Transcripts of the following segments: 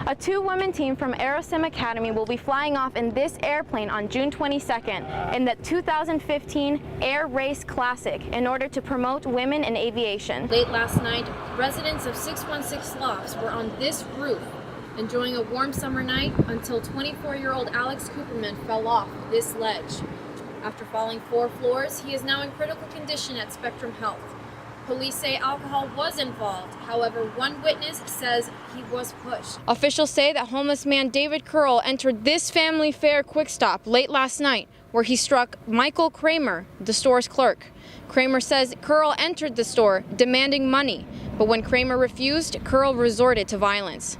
A two-woman team from Aerosim Academy will be flying off in this airplane on June 22nd in the 2015 Air Race Classic in order to promote women in aviation. Late last night, residents of 616 Lofts were on this roof enjoying a warm summer night until 24-year-old Alex Cooperman fell off this ledge. After falling 4 floors, he is now in critical condition at Spectrum Health. Police say alcohol was involved. However, one witness says he was pushed. Officials say that homeless man David Curl entered this family fare quick stop late last night, where he struck Michael Kramer, the store's clerk. Kramer says Curl entered the store demanding money, but when Kramer refused, Curl resorted to violence.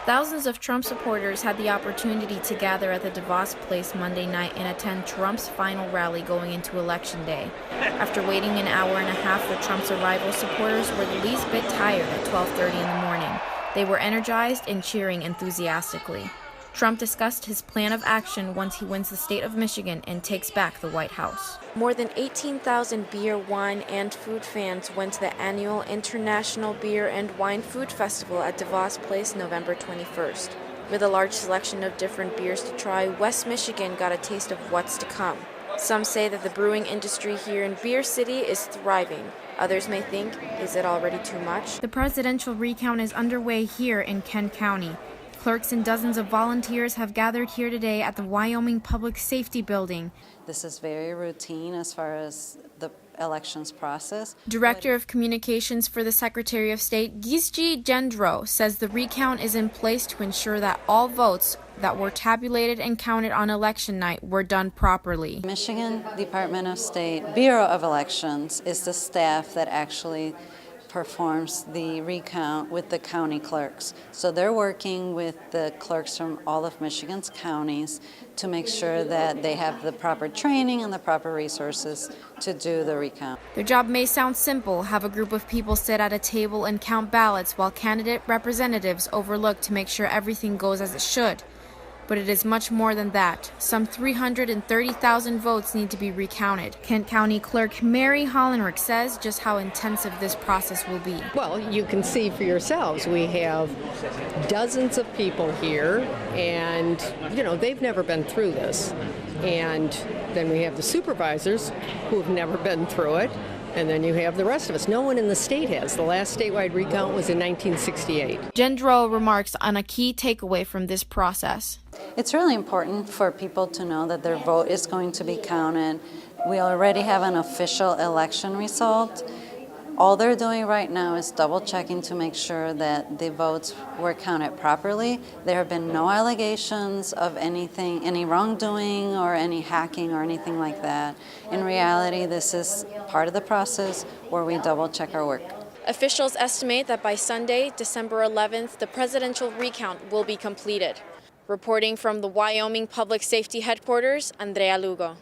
Thousands of Trump supporters had the opportunity to gather at the DeVos Place Monday night and attend Trump's final rally going into Election Day. After waiting an hour and a half for Trump's arrival, supporters were the least bit tired at 12:30 in the morning. They were energized and cheering enthusiastically. Trump discussed his plan of action once he wins the state of Michigan and takes back the White House. More than 18,000 beer, wine, and food fans went to the annual International Beer and Wine Food Festival at DeVos Place November 21st. With a large selection of different beers to try, West Michigan got a taste of what's to come. Some say that the brewing industry here in Beer City is thriving. Others may think, is it already too much? The presidential recount is underway here in Kent County. Clerks and dozens of volunteers have gathered here today at the Wyoming Public Safety Building. This is very routine as far as the elections process. Director of Communications for the Secretary of State, Gisji Gendro, says the recount is in place to ensure that all votes that were tabulated and counted on election night were done properly. Michigan Department of State Bureau of Elections is the staff that actually performs the recount with the county clerks. So they're working with the clerks from all of Michigan's counties to make sure that they have the proper training and the proper resources to do the recount. Their job may sound simple: have a group of people sit at a table and count ballots while candidate representatives overlook to make sure everything goes as it should. But it is much more than that. Some 330,000 votes need to be recounted. Kent County Clerk Mary Hollenrick says just how intensive this process will be. Well, you can see for yourselves, we have dozens of people here, and, they've never been through this. And then we have the supervisors who have never been through it. And then you have the rest of us. No one in the state has. The last statewide recount was in 1968. Gendro remarks on a key takeaway from this process. It's really important for people to know that their vote is going to be counted. We already have an official election result. All they're doing right now is double checking to make sure that the votes were counted properly. There have been no allegations of anything, any wrongdoing or any hacking or anything like that. In reality, this is part of the process where we double check our work. Officials estimate that by Sunday, December 11th, the presidential recount will be completed. Reporting from the Wyoming Public Safety Headquarters, Andrea Lugo.